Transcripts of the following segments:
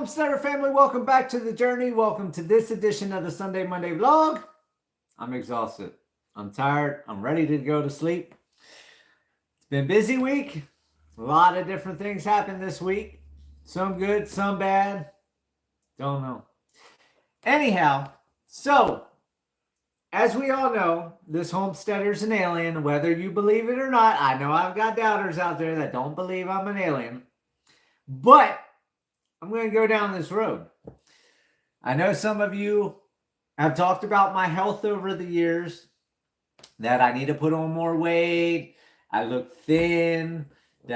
Homesteader family, welcome back to the journey. Welcome to this edition of the Sunday Monday vlog. I'm exhausted. I'm tired. I'm ready to go to sleep. It's been a busy week. A lot of different things happened this week. Some good, some bad. Don't know. Anyhow, so as we all know, this homesteader's an alien, whether you believe it or not. I know I've got doubters out there that don't believe I'm an alien, but I'm going to go down this road. I know some of you have talked about my health over the years, that I need to put on more weight, I look thin, I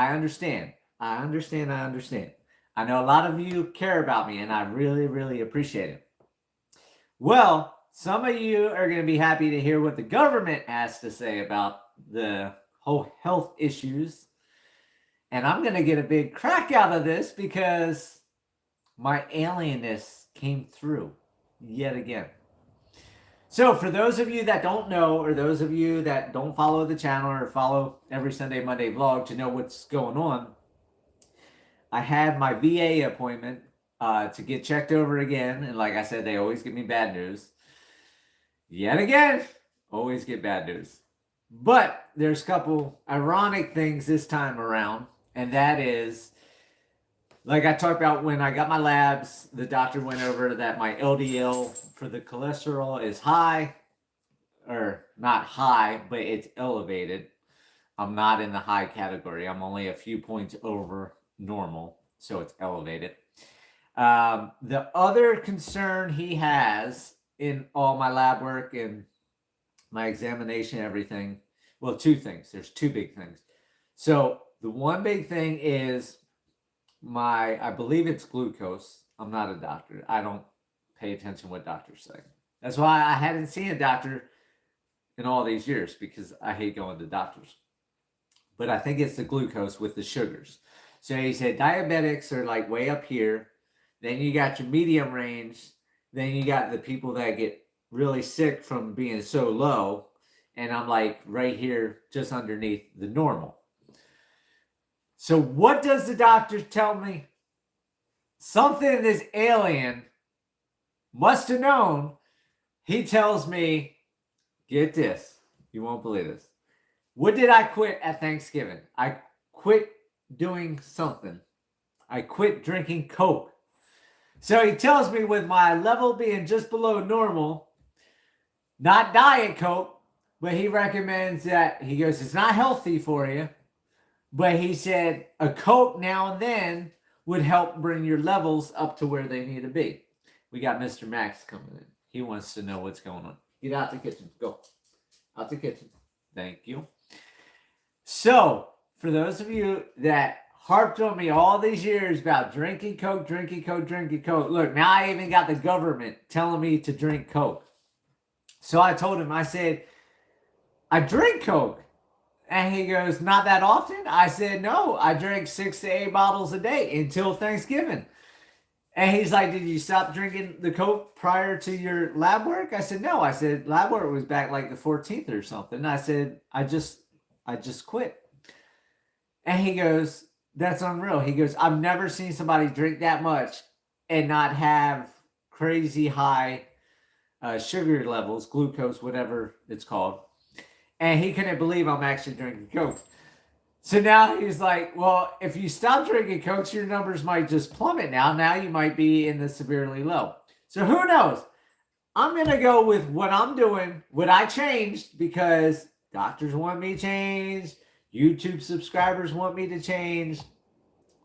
understand. I know a lot of you care about me, and I really, really appreciate it. Well, some of you are going to be happy to hear what the government has to say about the whole health issues. And I'm going to get a big crack out of this because my alienness came through yet again. So for those of you that don't know, or those of you that don't follow the channel or follow every Sunday Monday vlog to know what's going on, I had my VA appointment to get checked over again. And like I said, they always give me bad news. Yet again, always get bad news. But there's a couple ironic things this time around. And that is, like I talked about when I got my labs, the doctor went over that my LDL for the cholesterol is high, or not high, but it's elevated. I'm not in the high category. I'm only a few points over normal, so it's elevated. The other concern he has in all my lab work and my examination, everything, well, two things. There's two big things. So the one big thing is I believe it's glucose. I'm not a doctor. I don't pay attention to what doctors say. That's why I hadn't seen a doctor in all these years, because I hate going to doctors. But I think it's the glucose with the sugars. So he said diabetics are like way up here. Then you got your medium range. Then you got the people that get really sick from being so low. And I'm like right here, just underneath the normal. So what does the doctor tell me? Something this alien must have known. He tells me, get this, you won't believe this. What did I quit at Thanksgiving? I quit doing something. I quit drinking Coke. So he tells me, with my level being just below normal, not Diet Coke, but he recommends that, he goes, it's not healthy for you. But he said a Coke now and then would help bring your levels up to where they need to be. We got Mr. Max coming in. He wants to know what's going on. Get out the kitchen. Go. Out the kitchen. Thank you. So, for those of you that harped on me all these years about drinking Coke, look, now I even got the government telling me to drink Coke. So I told him, I said, I drink Coke. And he goes, not that often? I said, no, I drank 6 to 8 bottles a day until Thanksgiving. And he's like, did you stop drinking the Coke prior to your lab work? I said, no. I said, lab work was back like the 14th or something. I said, I just quit. And he goes, that's unreal. He goes, I've never seen somebody drink that much and not have crazy high sugar levels, glucose, whatever it's called. And he couldn't believe I'm actually drinking Coke. So now he's like, well, if you stop drinking Coke, your numbers might just plummet now. Now you might be in the severely low. So who knows? I'm going to go with what I'm doing, what I changed, because doctors want me to change. YouTube subscribers want me to change.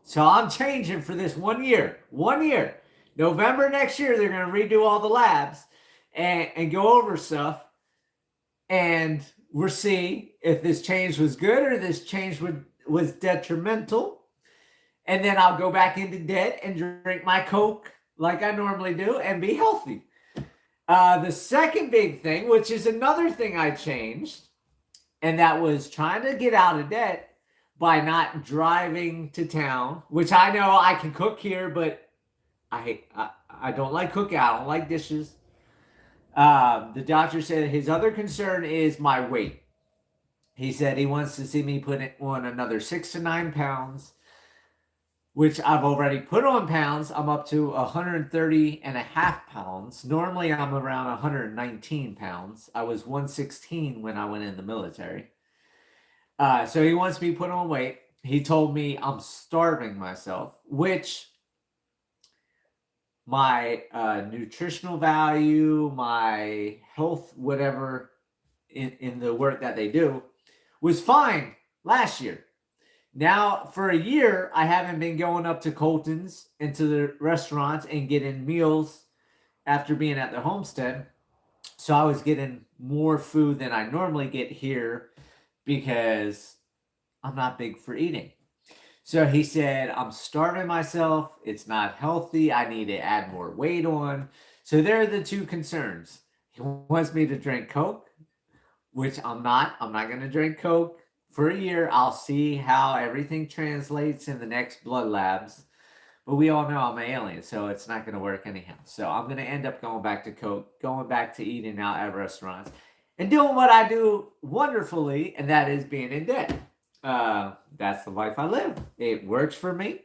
So I'm changing for this 1 year. 1 year. November next year, they're going to redo all the labs and go over stuff. And we'll see if this change was good or this change was detrimental. And then I'll go back into debt and drink my Coke like I normally do and be healthy. The second big thing, which is another thing I changed, and that was trying to get out of debt by not driving to town, which I know I can cook here, but I don't like cooking. I don't like dishes. The doctor said his other concern is my weight. He said he wants to see me put on another 6 to 9 pounds. which I've already put on pounds. I'm up to 130.5 pounds. Normally I'm around 119 pounds. I was 116 when I went in the military. So he wants me to put on weight. He told me I'm starving myself, which my nutritional value, my health, whatever in the work that they do was fine last year. Now, for a year, I haven't been going up to Colton's into the restaurants and getting meals after being at the Homestead. So I was getting more food than I normally get here because I'm not big for eating. So he said, I'm starving myself. It's not healthy. I need to add more weight on. So there are the two concerns. He wants me to drink Coke, which I'm not. I'm not going to drink Coke for a year. I'll see how everything translates in the next blood labs. But we all know I'm an alien, so it's not going to work anyhow. So I'm going to end up going back to Coke, going back to eating out at restaurants, and doing what I do wonderfully, and that is being in debt. That's the life I live. It works for me.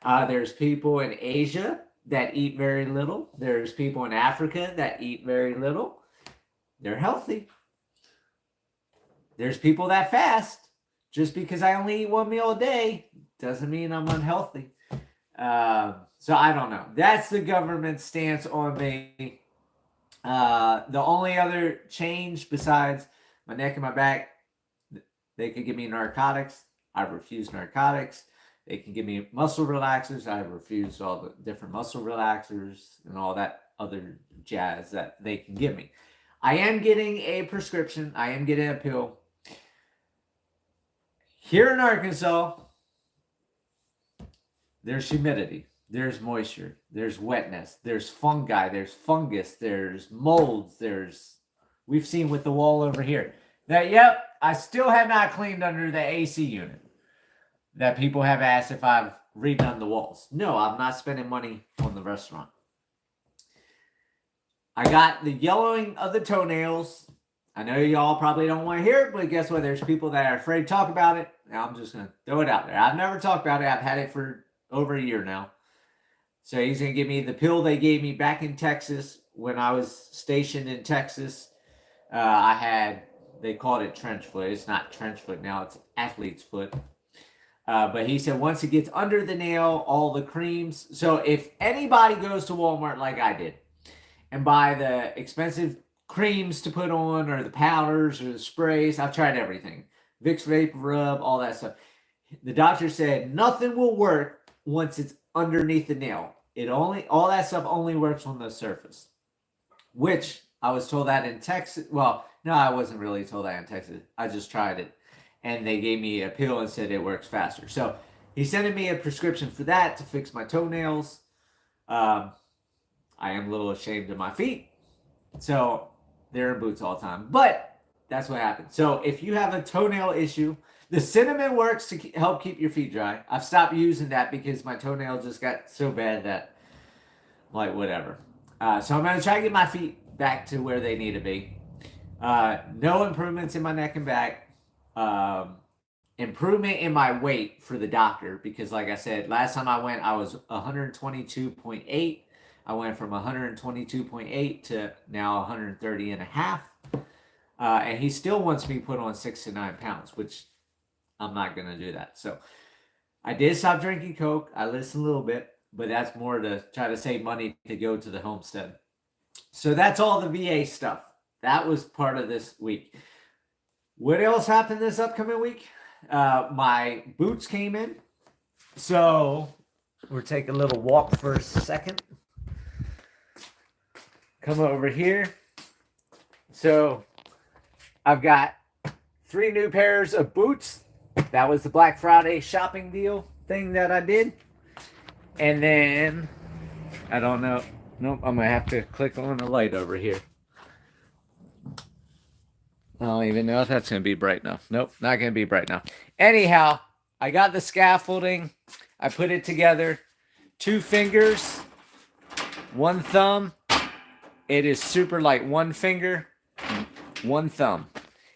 There's people in Asia that eat very little. There's people in Africa that eat very little. They're healthy. There's people that fast. Just because I only eat one meal a day doesn't mean I'm unhealthy. So I don't know. That's the government's stance on me. The only other change besides my neck and my back, they could give me narcotics. I refuse narcotics. They can give me muscle relaxers. I refuse all the different muscle relaxers and all that other jazz that they can give me. I am getting a prescription. I am getting a pill. Here in Arkansas, there's humidity. There's moisture. There's wetness. There's fungi. There's fungus. There's molds. We've seen with the wall over here. That, yep, I still have not cleaned under the AC unit. That people have asked if I've redone the walls. No, I'm not spending money on the restaurant. I got the yellowing of the toenails. I know y'all probably don't want to hear it, but guess what? There's people that are afraid to talk about it. Now I'm just going to throw it out there. I've never talked about it. I've had it for over a year now. So he's going to give me the pill they gave me back in Texas when I was stationed in Texas. They called it trench foot. It's not trench foot now. It's athlete's foot. But he said once it gets under the nail, all the creams. So if anybody goes to Walmart like I did and buy the expensive creams to put on or the powders or the sprays, I've tried everything. Vicks Vapor Rub, all that stuff. The doctor said nothing will work once it's underneath the nail. All that stuff only works on the surface. Which I was told that in Texas. Well, no, I wasn't really told that in Texas. I just tried it. And they gave me a pill and said it works faster. So he's sending me a prescription for that to fix my toenails. I am a little ashamed of my feet. So they're in boots all the time. But that's what happened. So if you have a toenail issue, the cinnamon works to help keep your feet dry. I've stopped using that because my toenail just got so bad that, like, whatever. So I'm going to try to get my feet back to where they need to be. No improvements in my neck and back. Improvement in my weight for the doctor because, like I said, last time I went, I was 122.8. I went from 122.8 to now 130.5. And he still wants me to put on 6 to 9 pounds, which I'm not going to do that. So I did stop drinking Coke. I listened a little bit, but that's more to try to save money to go to the Homestead. So that's all the VA stuff. That was part of this week. What else happened this upcoming week? My boots came in. So we'll take a little walk for a second. Come over here. So I've got 3 new pairs of boots. That was the Black Friday shopping deal thing that I did. And then, I don't know. Nope, I'm going to have to click on the light over here. I don't even know if that's going to be bright enough. Nope, not going to be bright enough. Anyhow, I got the scaffolding. I put it together. 2 fingers, 1 thumb. It is super light. 1 finger, 1 thumb.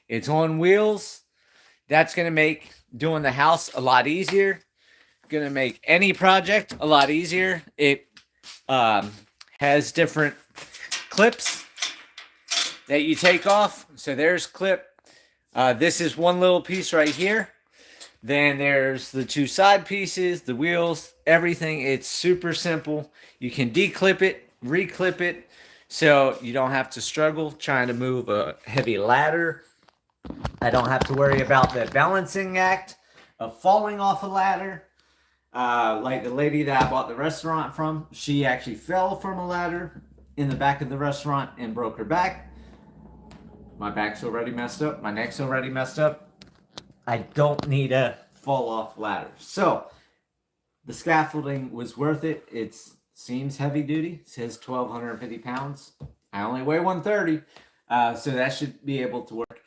It's on wheels. That's going to make doing the house a lot easier going to make any project a lot easier. It has different clips that you take off. So there's clip. This is one little piece right here. Then there's the two side pieces, the wheels, everything. It's super simple. You can declip it, reclip it, so you don't have to struggle trying to move a heavy ladder. I don't have to worry about the balancing act of falling off a ladder. Like the lady that I bought the restaurant from, she actually fell from a ladder in the back of the restaurant and broke her back. My back's already messed up. My neck's already messed up. I don't need a fall off ladder. So the scaffolding was worth it. It seems heavy duty. It says 1,250 pounds. I only weigh 130. So that should be able to work.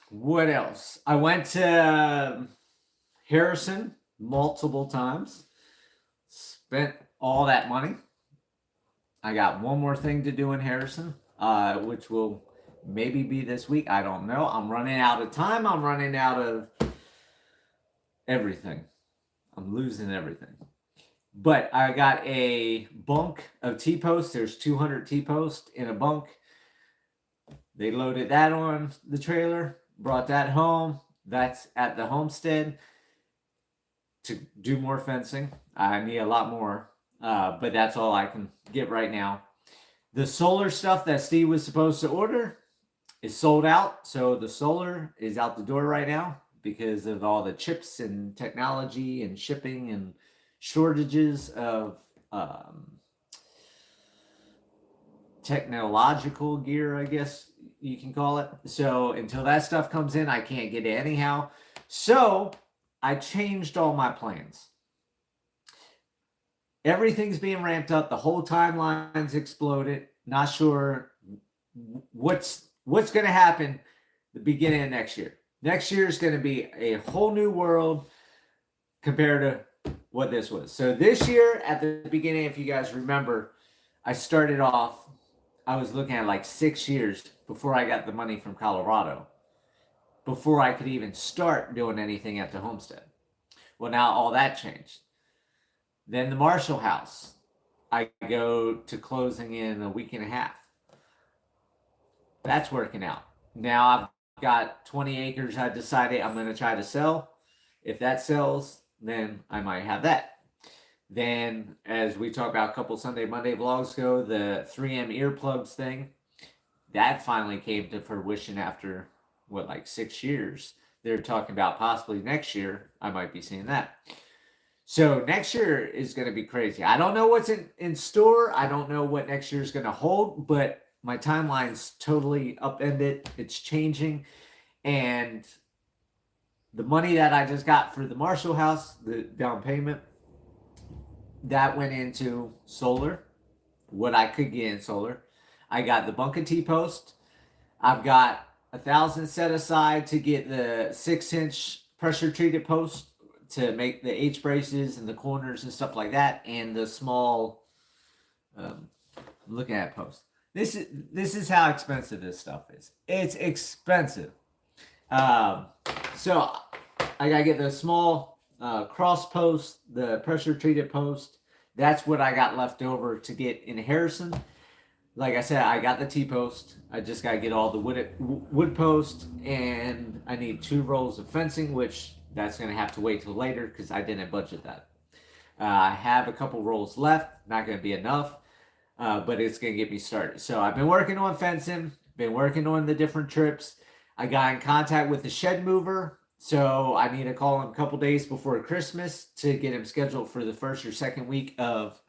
What else? I went to Harrison multiple times. Spent all that money. I got one more thing to do in Harrison, which will maybe be this week. I don't know. I'm running out of time. I'm running out of everything. I'm losing everything. But I got a bunk of T-posts. There's 200 T-posts in a bunk. They loaded that on the trailer, brought that home. That's at the Homestead to do more fencing. I need a lot more, but that's all I can get right now. The solar stuff that Steve was supposed to order is sold out. So the solar is out the door right now because of all the chips and technology and shipping and shortages of technological gear, I guess you can call it. So until that stuff comes in, I can't get it anyhow. So I changed all my plans. Everything's being ramped up. The whole timeline's exploded. Not sure what's going to happen the beginning of next year. Next year is going to be a whole new world compared to what this was. So this year, at the beginning, if you guys remember, I started off, I was looking at like 6 years before I got the money from Colorado, before I could even start doing anything at the homestead. Well, now all that changed. Then the Marshall house, I go to closing in a week and a half. That's working out. Now I've got 20 acres I decided I'm going to try to sell. If that sells, then I might have that. Then, as we talked about a couple Sunday, Monday vlogs ago, the 3M earplugs thing, that finally came to fruition after, like 6 years. They're talking about possibly next year, I might be seeing that. So next year is going to be crazy. I don't know what's in store. I don't know what next year is going to hold, but my timeline's totally upended. It's changing. And the money that I just got for the Marshall house, the down payment, that went into solar, what I could get in solar. I got the bunker T-post. I've got 1,000 set aside to get the 6-inch pressure treated post to make the H braces and the corners and stuff like that, and the small I'm looking at post. This is how expensive this stuff is. It's expensive. So I gotta get the small cross post, the pressure treated post. That's what I got left over to get in Harrison. Like I said, I got the T-post. I just gotta get all the wood post, and I need 2 rolls of fencing, which that's gonna have to wait till later because I didn't budget that. I have a couple rolls left. Not gonna be enough, but it's gonna get me started. So I've been working on fencing. Been working on the different trips. I got in contact with the shed mover. So I need to call him a couple days before Christmas to get him scheduled for the first or second week of.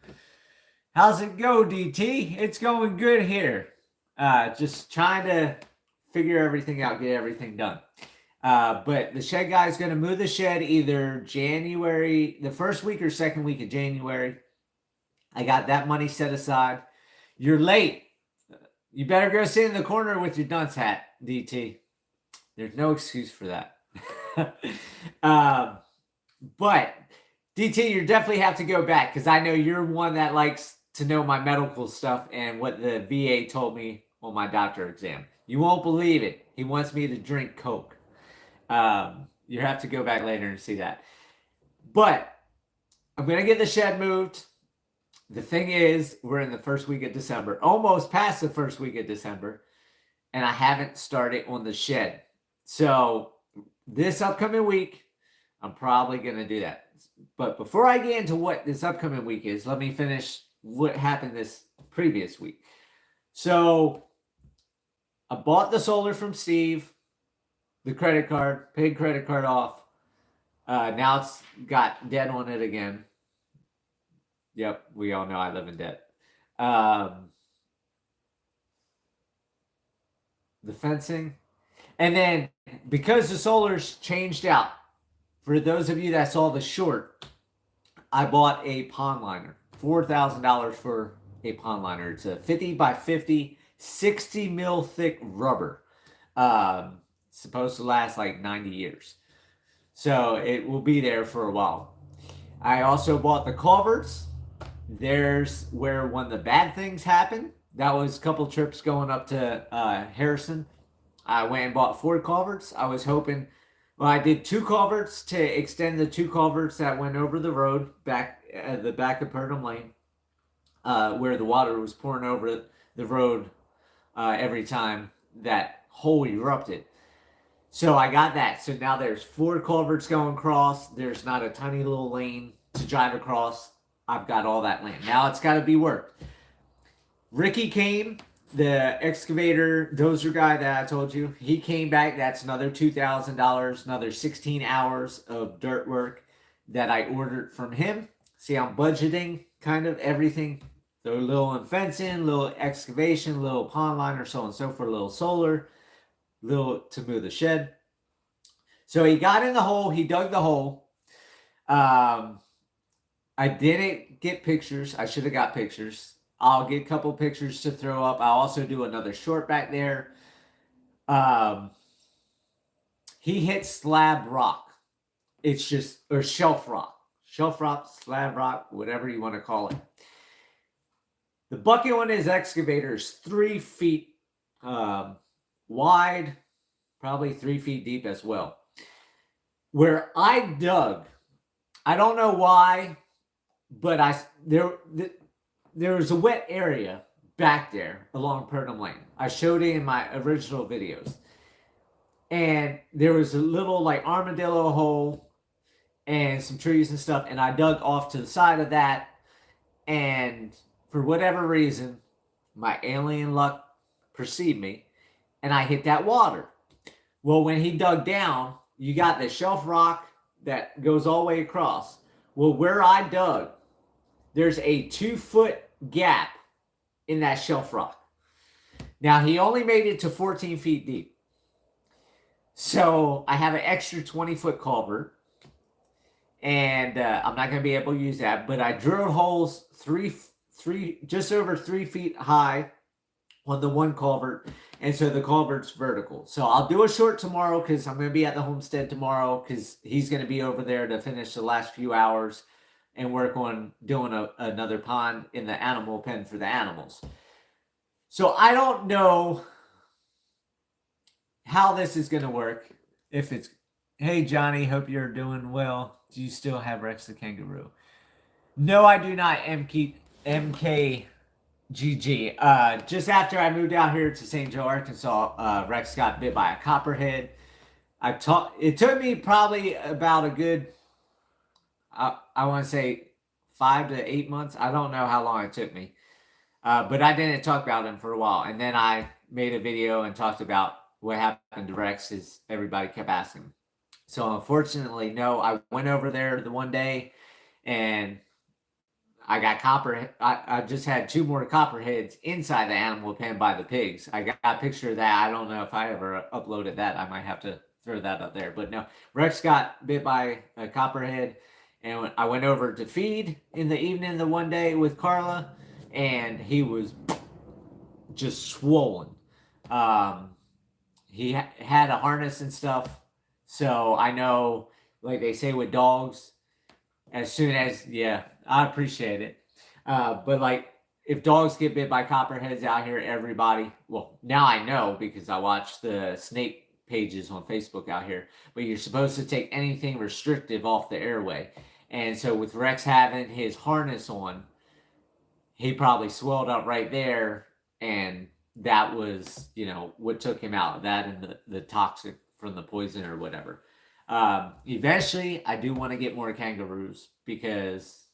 How's it go, DT? It's going good here. Just trying to figure everything out, get everything done. But the shed guy is going to move the shed either January, the first week or second week of January. I got that money set aside. You're late. You better go sit in the corner with your dunce hat, DT. There's no excuse for that. But DT, you definitely have to go back because I know you're one that likes to know my medical stuff and what the VA told me on my doctor exam. You won't believe it. He wants me to drink Coke. You have to go back later and see that. But I'm going to get the shed moved. The thing is, we're in the first week of December, almost past the first week of December, and I haven't started on the shed. So this upcoming week, I'm probably going to do that. But before I get into what this upcoming week is, let me finish what happened this previous week. So I bought the solar from Steve, the credit card, paid credit card off. Now it's got debt on it again. Yep, we all know I live in debt. The fencing. And then because the solar's changed out, for those of you that saw the short, I bought a pond liner. $4,000 for a pond liner. It's a 50 by 50, 60 mil thick rubber. Supposed to last like 90 years. So it will be there for a while. I also bought the culverts. There's where one of the bad things happened. That was a couple trips going up to Harrison. I went and bought 4 culverts. I was hoping, well, I did 2 culverts to extend the 2 culverts that went over the road back at the back of Purdom Lane, where the water was pouring over the road every time that hole erupted. So I got that. So now there's 4 culverts going across. There's not a tiny little lane to drive across. I've got all that land. Now it's got to be worked. Ricky came, the excavator dozer guy that I told you. He came back. That's another $2,000, another 16 hours of dirt work that I ordered from him. See, I'm budgeting kind of everything. So a little fencing, little excavation, little pond liner, so on and so forth, a little solar, little to move the shed. So he got in the hole. He dug the hole. I didn't get pictures. I should have got pictures. I'll get a couple pictures to throw up. I'll also do another short back there. He hit slab rock. It's just, or shelf rock. Shelf rock, slab rock, whatever you want to call it. The bucket on his excavator is 3 feet wide, probably 3 feet deep as well. Where I dug, I don't know why, but there was a wet area back there along Purdom Lane. I showed it in my original videos. And there was a little like armadillo hole and some trees and stuff. And I dug off to the side of that. And for whatever reason, my alien luck preceded me. And I hit that water. Well, when he dug down, you got the shelf rock that goes all the way across. Well, where I dug, there's a 2-foot gap in that shelf rock. Now, he only made it to 14 feet deep. So I have an extra 20-foot culvert. And I'm not going to be able to use that. But I drilled holes just over 3 feet high on the one culvert. And so the culvert's vertical. So I'll do a short tomorrow because I'm going to be at the Homestead tomorrow because he's going to be over there to finish the last few hours and work on doing another pond in the animal pen for the animals. So I don't know how this is going to work. If it's, hey, Johnny, hope you're doing well. Do you still have Rex the kangaroo? No, I do not, MKGG. Just after I moved out here to St. Joe, Arkansas, Rex got bit by a copperhead. It took me probably about a good, I want to say 5 to 8 months. I don't know how long it took me. But I didn't talk about him for a while. And then I made a video and talked about what happened to Rex as everybody kept asking. So unfortunately, no, I went over there the one day and I got I just had 2 more copperheads inside the animal pen by the pigs. I got a picture of that. I don't know if I ever uploaded that. I might have to throw that up there. But no, Rex got bit by a copperhead. And I went over to feed in the evening the one day with Carla. And he was just swollen. He had a harness and stuff. So I know, like they say with dogs, as soon as, yeah, I appreciate it. But like, if dogs get bit by copperheads out here, everybody, well, now I know because I watch the snake pages on Facebook out here, but you're supposed to take anything restrictive off the airway. And so with Rex having his harness on, he probably swelled up right there, and that was, what took him out. That and the toxic from the poison or whatever. Eventually, I do want to get more kangaroos because,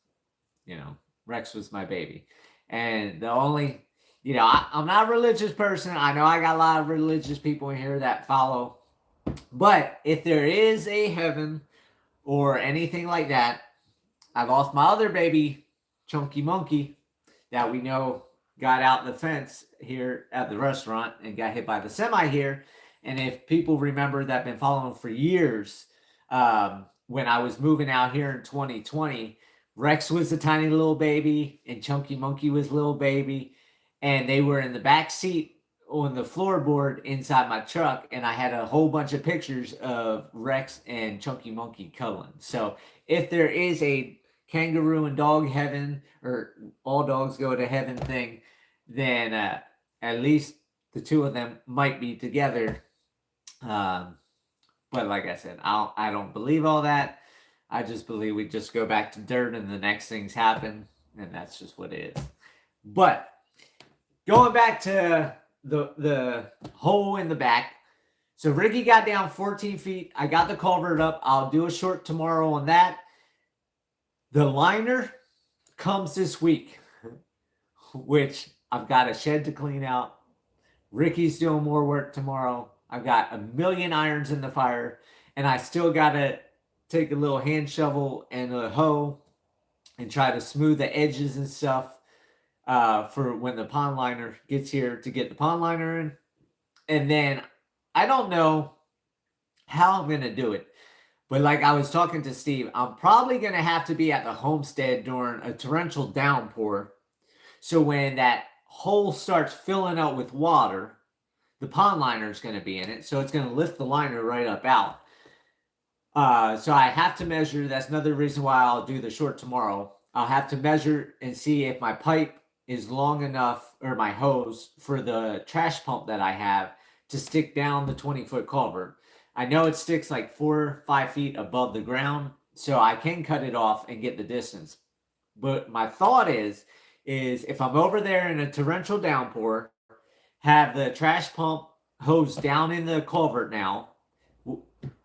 Rex was my baby. And the only, I'm not a religious person. I know I got a lot of religious people in here that follow. But if there is a heaven or anything like that, I lost my other baby, Chunky Monkey, that we know got out the fence here at the restaurant and got hit by the semi here. And if people remember that I've been following for years, when I was moving out here in 2020, Rex was a tiny little baby and Chunky Monkey was a little baby. And they were in the back seat on the floorboard inside my truck. And I had a whole bunch of pictures of Rex and Chunky Monkey cuddling. So if there is a kangaroo and dog heaven, or all dogs go to heaven thing, then at least the two of them might be together. But like I said, I don't believe all that. I just believe we just go back to dirt and the next things happen, and that's just what it is. But going back to the hole in the back, so Ricky got down 14 feet. I got the culvert up. I'll do a short tomorrow on that. The liner comes this week, which I've got a shed to clean out. Ricky's doing more work tomorrow. I've got a million irons in the fire, and I still got to take a little hand shovel and a hoe and try to smooth the edges and stuff for when the pond liner gets here to get the pond liner in. And then I don't know how I'm going to do it. But like I was talking to Steve, I'm probably going to have to be at the Homestead during a torrential downpour. So when that hole starts filling out with water, the pond liner is going to be in it. So it's going to lift the liner right up out. So I have to measure. That's another reason why I'll do the short tomorrow. I'll have to measure and see if my pipe is long enough, or my hose for the trash pump that I have, to stick down the 20-foot culvert. I know it sticks like 4 or 5 feet above the ground, so I can cut it off and get the distance. But my thought is if I'm over there in a torrential downpour, have the trash pump hose down in the culvert now.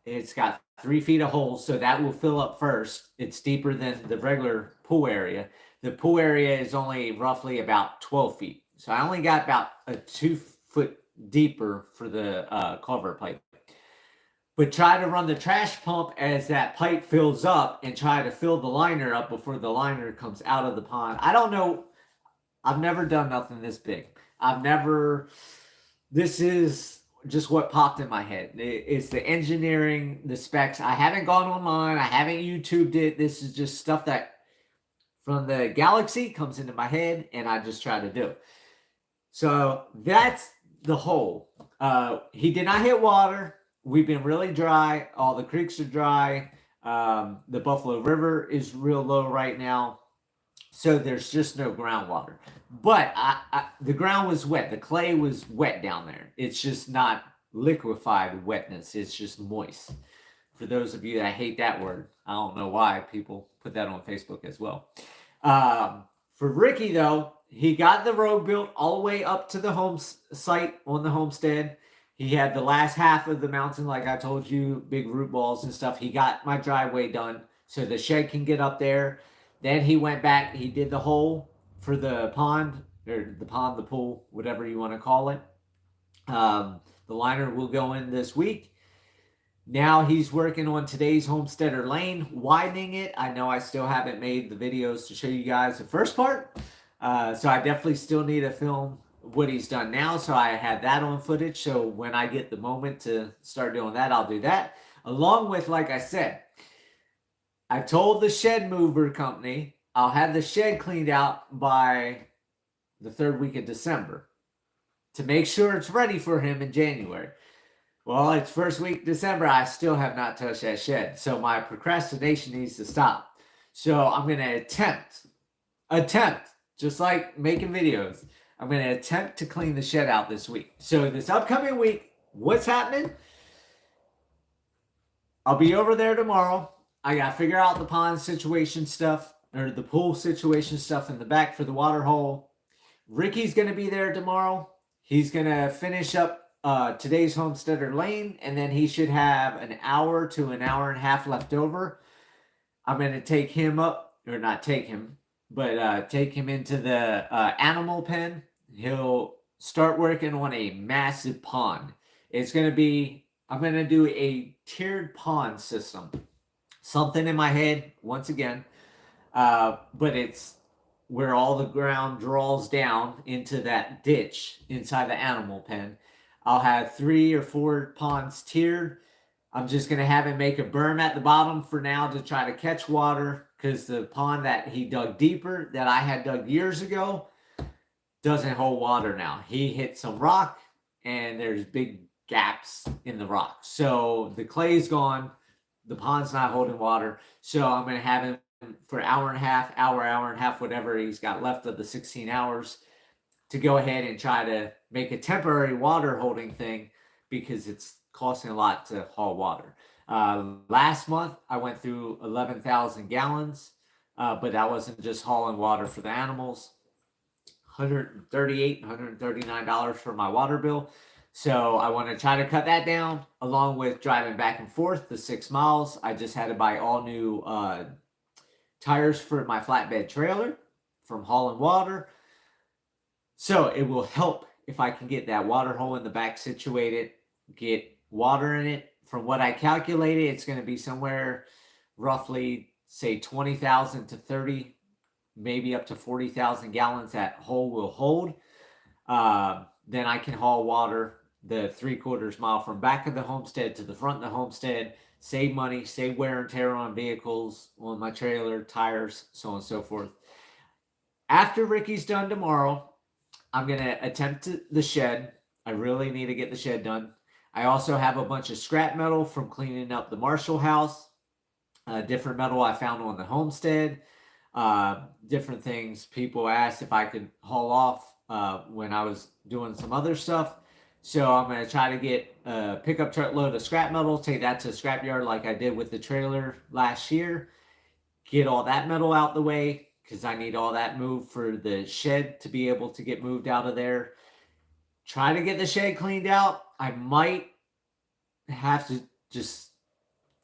It's got 3 feet of holes, so that will fill up first. It's deeper than the regular pool area. The pool area is only roughly about 12 feet. So I only got about a 2 foot deeper for the culvert pipe. But try to run the trash pump as that pipe fills up and try to fill the liner up before the liner comes out of the pond. I don't know. I've never done nothing this big. This is just what popped in my head. It's the engineering, the specs. I haven't gone online. I haven't YouTubed it. This is just stuff that from the galaxy comes into my head, and I just try to do. So that's the hole. He did not hit water. We've been really dry. All the creeks are dry. The Buffalo River is real low right now. So there's just no groundwater. But the ground was wet. The clay was wet down there. It's just not liquefied wetness. It's just moist. For those of you that hate that word, I don't know why people put that on Facebook as well. For Ricky, though, he got the road built all the way up to the home site on the Homestead. He had the last half of the mountain, like I told you, big root balls and stuff. He got my driveway done so the shed can get up there. Then he went back. He did the hole for the pond, or the pool, whatever you want to call it. The liner will go in this week. Now he's working on today's Homesteader Lane, widening it. I know I still haven't made the videos to show you guys the first part. So I definitely still need to film what he's done now. So I had that on footage. So when I get the moment to start doing that, I'll do that. Along with, like I said, I told the shed mover company I'll have the shed cleaned out by the 3rd week of December to make sure it's ready for him in January. Well, it's first week December. I still have not touched that shed. So my procrastination needs to stop. So I'm going to attempt, just like making videos, I'm going to attempt to clean the shed out this week. So this upcoming week, what's happening? I'll be over there tomorrow. I got to figure out the pond situation stuff, or the pool situation stuff in the back for the water hole. Ricky's going to be there tomorrow. He's going to finish up today's Homesteader Lane, and then he should have an hour to an hour and a half left over. I'm going to take him up, or not take him, but take him into the animal pen. He'll start working on a massive pond. It's going to be, I'm going to do a tiered pond system. Something in my head, once again, but it's where all the ground draws down into that ditch inside the animal pen. I'll have 3 or 4 ponds tiered. I'm just going to have him make a berm at the bottom for now to try to catch water, because the pond that he dug deeper, that I had dug years ago, doesn't hold water now. He hit some rock, and there's big gaps in the rock. So the clay's gone. The pond's not holding water. So I'm going to have him for hour and a half, whatever he's got left of the 16 hours, to go ahead and try to make a temporary water holding thing, because it's costing a lot to haul water. Last month, I went through 11,000 gallons, but that wasn't just hauling water for the animals. $138, $139 for my water bill. So I want to try to cut that down, along with driving back and forth the 6 miles. I just had to buy all new tires for my flatbed trailer from hauling water. So it will help if I can get that water hole in the back situated, get water in it. From what I calculated, it's going to be somewhere roughly, say, 20,000 to 30, maybe up to 40,000 gallons that hole will hold. Then I can haul water the 3/4 mile from back of the homestead to the front of the homestead, save money, save wear and tear on vehicles, on my trailer, tires, so on and so forth. After Ricky's done tomorrow, I'm going to attempt the shed. I really need to get the shed done. I also have a bunch of scrap metal from cleaning up the Marshall house, different metal I found on the homestead, different things people asked if I could haul off when I was doing some other stuff. So I'm going to try to get a pickup truck load of scrap metal, take that to the scrapyard like I did with the trailer last year, get all that metal out the way, because I need all that moved for the shed to be able to get moved out of there. Try to get the shed cleaned out. I might have to just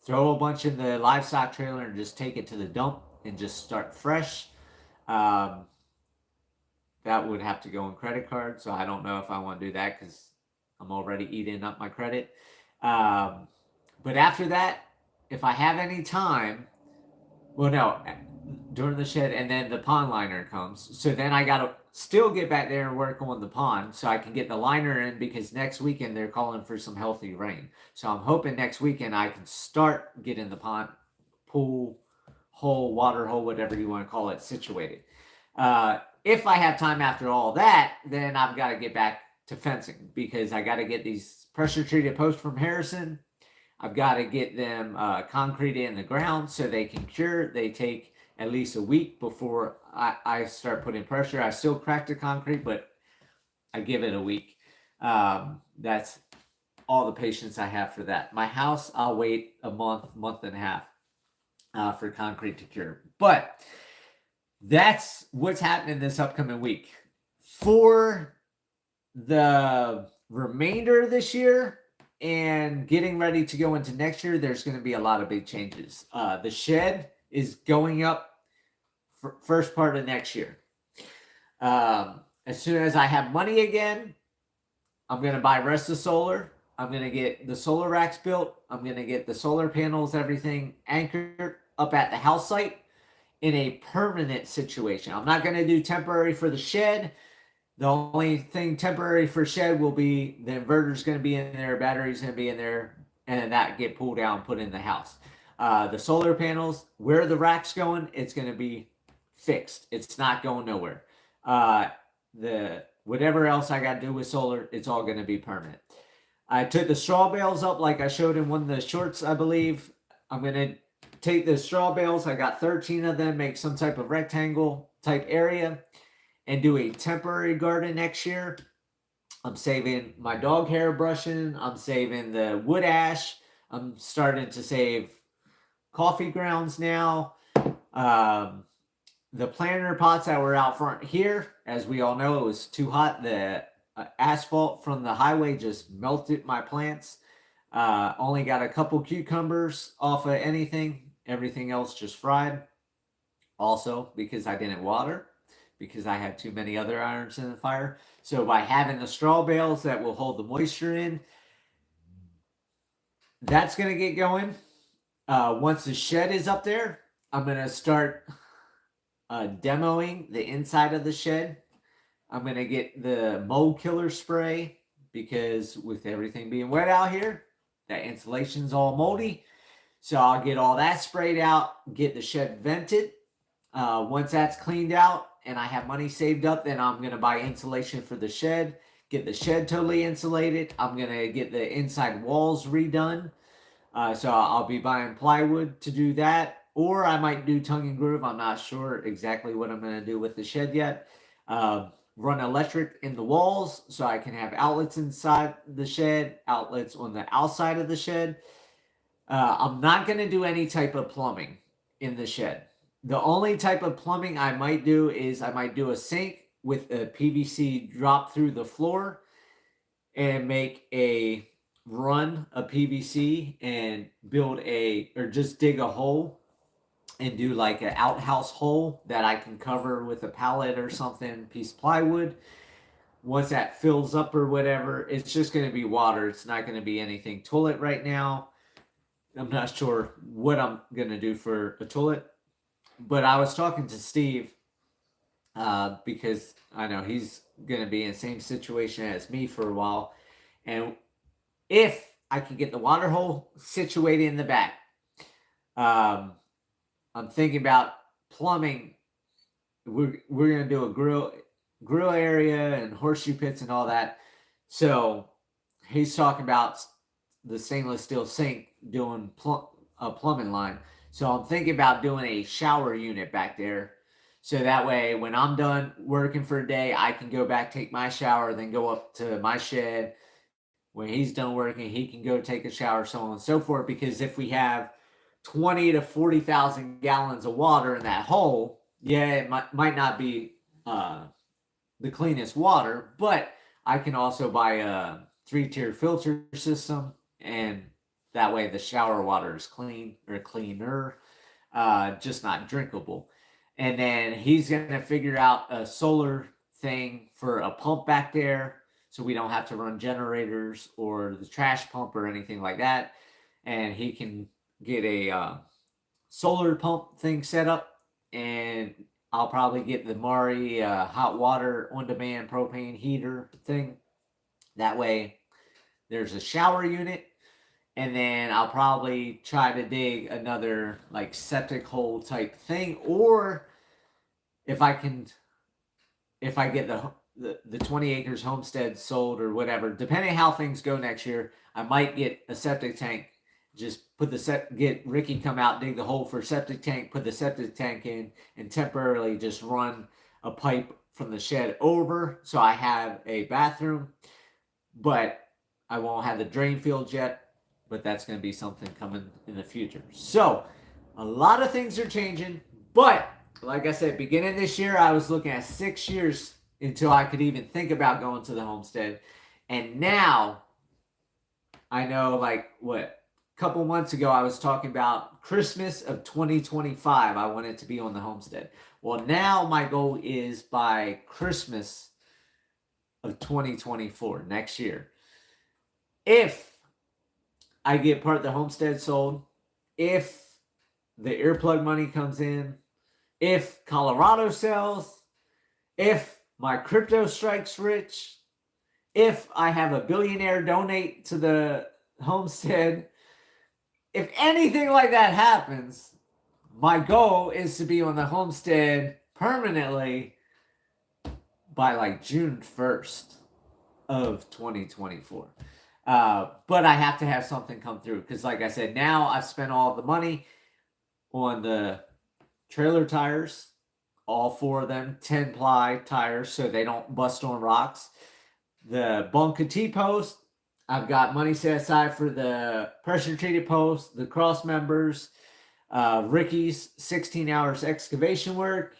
throw a bunch in the livestock trailer and just take it to the dump and just start fresh. That would have to go on credit card, so I don't know if I want to do that, because I'm already eating up my credit. But after that, if I have any time, well, no, during the shed, and then the pond liner comes. So then I got to still get back there and work on the pond so I can get the liner in, because next weekend they're calling for some healthy rain. So I'm hoping next weekend I can start getting the pond, pool, hole, water hole, whatever you want to call it, situated. If I have time after all that, then I've got to get back to fencing, because I got to get these pressure treated posts from Harrison. I've got to get them concreted in the ground so they can cure. They take at least a week before I start putting pressure. I still crack the concrete, but I give it a week. That's all the patience I have for that. My house, I'll wait a month and a half for concrete to cure. But that's what's happening this upcoming week. For the remainder of this year and getting ready to go into next year, there's going to be a lot of big changes. The shed is going up for first part of next year. As soon as I have money again, I'm going to buy rest of solar. I'm going to get the solar racks built. I'm going to get the solar panels, everything anchored up at the house site in a permanent situation. I'm not going to do temporary for the shed. The only thing temporary for shed will be the inverter's going to be in there, battery's going to be in there, and then that get pulled out, put in the house. The solar panels, where the rack's going, it's going to be fixed. It's not going nowhere. Whatever else I got to do with solar, it's all going to be permanent. I took the straw bales up like I showed in one of the shorts, I believe. I'm going to take the straw bales. I got 13 of them, make some type of rectangle type area, and do a temporary garden next year. I'm saving my dog hair brushing. I'm saving the wood ash. I'm starting to save coffee grounds now. The planter pots that were out front here, as we all know, it was too hot. The asphalt from the highway just melted my plants. Only got a couple cucumbers off of anything. Everything else just fried. Also, because I didn't water, because I had too many other irons in the fire. So by having the straw bales that will hold the moisture in, that's going to get going. Once the shed is up there, I'm going to start demoing the inside of the shed. I'm going to get the mold killer spray because with everything being wet out here, that insulation's all moldy. So I'll get all that sprayed out, get the shed vented. Once that's cleaned out and I have money saved up, then I'm going to buy insulation for the shed, get the shed totally insulated. I'm going to get the inside walls redone. So I'll be buying plywood to do that. Or I might do tongue and groove. I'm not sure exactly what I'm going to do with the shed yet. Run electric in the walls so I can have outlets inside the shed, outlets on the outside of the shed. I'm not going to do any type of plumbing in the shed. The only type of plumbing I might do is I might do a sink with a PVC drop through the floor and make a run of PVC and build or just dig a hole and do like an outhouse hole that I can cover with a pallet or something, piece of plywood. Once that fills up or whatever, it's just going to be water. It's not going to be anything toilet right now. I'm not sure what I'm going to do for a toilet. But I was talking to Steve because I know he's going to be in the same situation as me for a while. And if I can get the water hole situated in the back, I'm thinking about plumbing. We're going to do a grill area and horseshoe pits and all that. So he's talking about the stainless steel sink doing a plumbing line. So I'm thinking about doing a shower unit back there. So that way, when I'm done working for a day, I can go back, take my shower, then go up to my shed. When he's done working, he can go take a shower, so on and so forth. Because if we have 20 to 40,000 gallons of water in that hole, yeah, it might not be the cleanest water, but I can also buy a 3-tier filter system, and that way the shower water is clean or cleaner, just not drinkable. And then he's going to figure out a solar thing for a pump back there so we don't have to run generators or the trash pump or anything like that. And he can get a solar pump thing set up, and I'll probably get the Mari hot water on-demand propane heater thing. That way there's a shower unit. And then I'll probably try to dig another like septic hole type thing. Or if I get the 20 acres homestead sold or whatever, depending how things go next year, I might get a septic tank. Just get Ricky come out, dig the hole for septic tank, put the septic tank in, and temporarily just run a pipe from the shed over. So I have a bathroom, but I won't have the drain field yet. But that's going to be something coming in the future. So a lot of things are changing. But like I said, beginning this year, I was looking at 6 years until I could even think about going to the homestead. And now I know, like, a couple months ago, I was talking about Christmas of 2025. I wanted to be on the homestead. Well, now my goal is by Christmas of 2024, next year. If I get part of the homestead sold, if the earplug money comes in, if Colorado sells, if my crypto strikes rich, if I have a billionaire donate to the homestead, if anything like that happens, my goal is to be on the homestead permanently by like June 1st of 2024. But I have to have something come through because, like I said, now I've spent all the money on the trailer tires, all 4 of them, 10-ply tires so they don't bust on rocks. The bunker T-post, I've got money set aside for the pressure-treated post, the cross members, Ricky's 16 hours excavation work,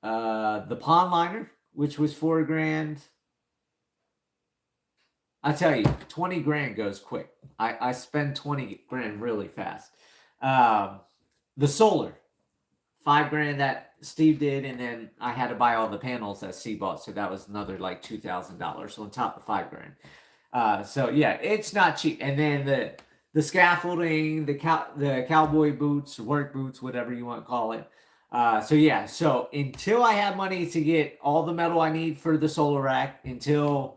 the pond liner, which was $4,000. I tell you, 20 grand goes quick. I spend 20 grand really fast. The solar, $5,000 that Steve did, and then I had to buy all the panels that Steve bought, so that was another like $2,000 on top of $5,000. So yeah, it's not cheap. And then the scaffolding, the cowboy boots, work boots, whatever you want to call it. So yeah, so until I have money to get all the metal I need for the solar rack, until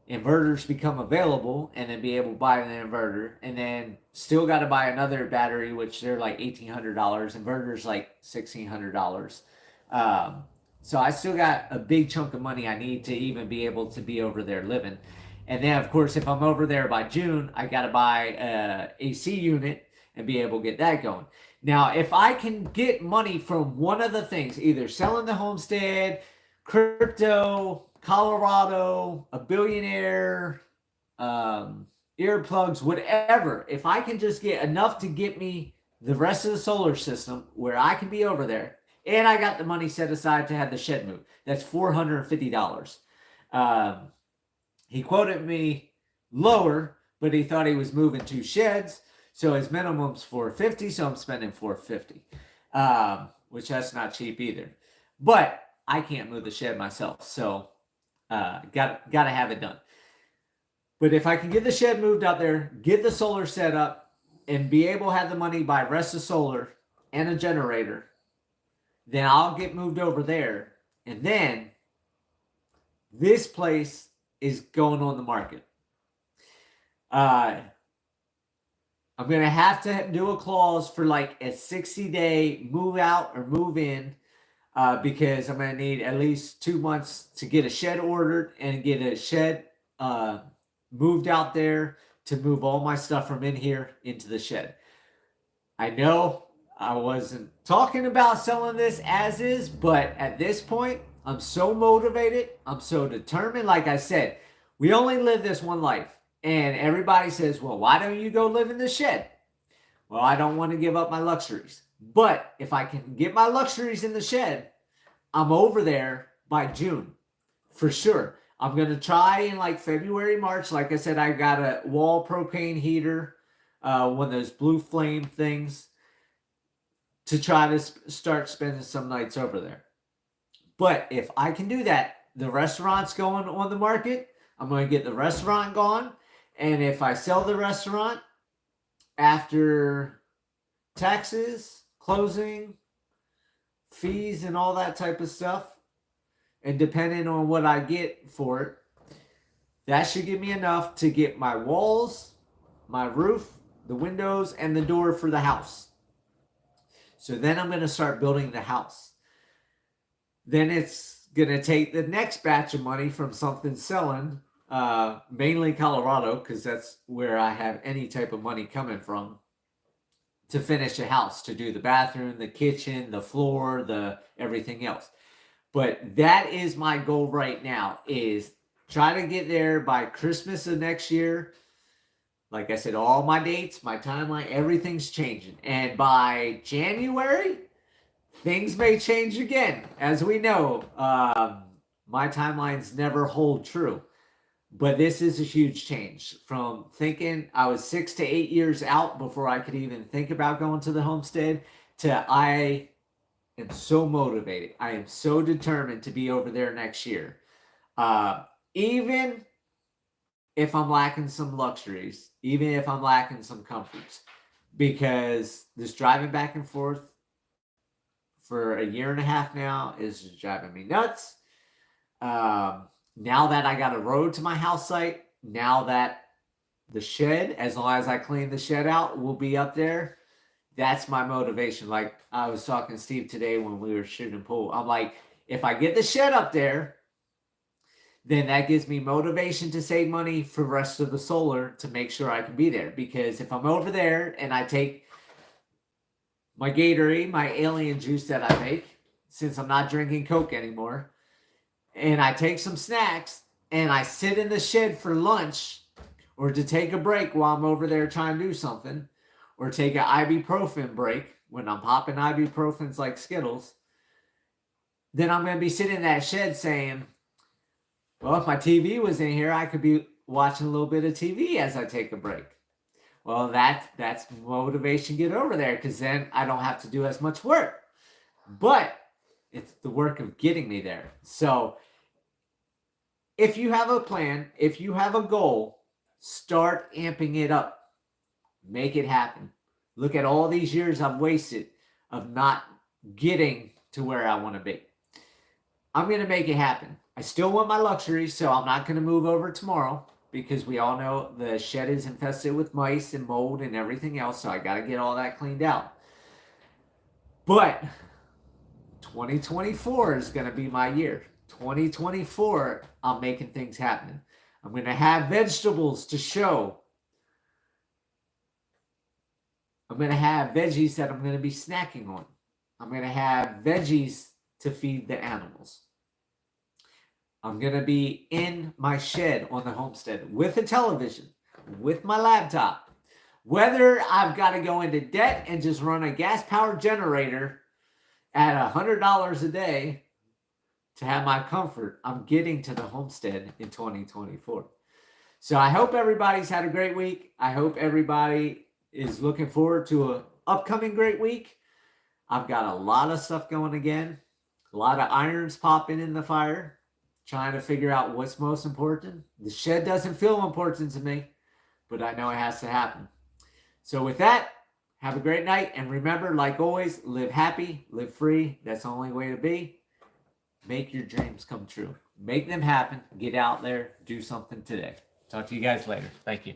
inverters become available, and then be able to buy an inverter, and then still got to buy another battery, which they're like $1,800. Inverters like $1,600. So I still got a big chunk of money I need to even be able to be over there living. And then, of course, if I'm over there by June, I got to buy a AC unit and be able to get that going. Now, if I can get money from one of the things, either selling the Homestead, crypto, Colorado, a billionaire, earplugs, whatever, if I can just get enough to get me the rest of the solar system where I can be over there, and I got the money set aside to have the shed moved, that's $450. He quoted me lower, but he thought he was moving 2 sheds, so his minimum's $450, so I'm spending $450, which that's not cheap either. But I can't move the shed myself, so got to have it done. But if I can get the shed moved out there, get the solar set up, and be able to have the money buy rest of solar and a generator, then I'll get moved over there, and then this place is going on the market. I'm going to have to do a clause for like a 60-day move out or move in, because I'm going to need at least 2 months to get a shed ordered and get a shed moved out there to move all my stuff from in here into the shed. I know I wasn't talking about selling this as is, but at this point, I'm so motivated. I'm so determined. Like I said, we only live this one life. And everybody says, well, why don't you go live in the shed? Well, I don't want to give up my luxuries. But if I can get my luxuries in the shed, I'm over there by June for sure. I'm going to try in like February, March. Like I said, I got a wall propane heater, one of those blue flame things, to try to start spending some nights over there. But if I can do that, the restaurant's going on the market. I'm going to get the restaurant gone. And if I sell the restaurant after taxes, closing, fees, and all that type of stuff, and depending on what I get for it, that should give me enough to get my walls, my roof, the windows, and the door for the house. So then I'm going to start building the house. Then it's going to take the next batch of money from something selling, mainly Colorado, because that's where I have any type of money coming from, to finish a house, to do the bathroom, the kitchen, the floor, the everything else. But that is my goal right now, is try to get there by Christmas of next year. Like I said, all my dates, my timeline, everything's changing. And by January, things may change again. As we know, my timelines never hold true. But this is a huge change from thinking I was 6 to 8 years out before I could even think about going to the Homestead, to I am so motivated. I am so determined to be over there next year. Even if I'm lacking some luxuries, even if I'm lacking some comforts, because this driving back and forth for a year and a half now is just driving me nuts. Now that I got a road to my house site, now that the shed, as long as I clean the shed out, will be up there, that's my motivation. Like I was talking to Steve today when we were shooting pool. I'm like, if I get the shed up there, then that gives me motivation to save money for the rest of the solar to make sure I can be there. Because if I'm over there and I take my Gatorade, my alien juice that I make, since I'm not drinking Coke anymore, and I take some snacks and I sit in the shed for lunch, or to take a break while I'm over there trying to do something, or take an ibuprofen break, when I'm popping ibuprofens like Skittles, then I'm going to be sitting in that shed saying, well, if my TV was in here, I could be watching a little bit of TV as I take a break. Well, that's motivation to get over there, because then I don't have to do as much work. But it's the work of getting me there. So if you have a plan, if you have a goal, start amping it up. Make it happen. Look at all these years I've wasted of not getting to where I want to be. I'm going to make it happen. I still want my luxuries, so I'm not going to move over tomorrow, because we all know the shed is infested with mice and mold and everything else, so I got to get all that cleaned out. But 2024 is going to be my year. 2024, I'm making things happen. I'm going to have vegetables to show. I'm going to have veggies that I'm going to be snacking on. I'm going to have veggies to feed the animals. I'm going to be in my shed on the homestead with a television, with my laptop. Whether I've got to go into debt and just run a gas-powered generator at $100 a day to have my comfort, I'm getting to the homestead in 2024. So I hope everybody's had a great week. I hope everybody is looking forward to an upcoming great week. I've got a lot of stuff going again. A lot of irons popping in the fire, trying to figure out what's most important. The shed doesn't feel important to me, but I know it has to happen. So with that, have a great night. And remember, like always, live happy, live free. That's the only way to be. Make your dreams come true. Make them happen. Get out there. Do something today. Talk to you guys later. Thank you.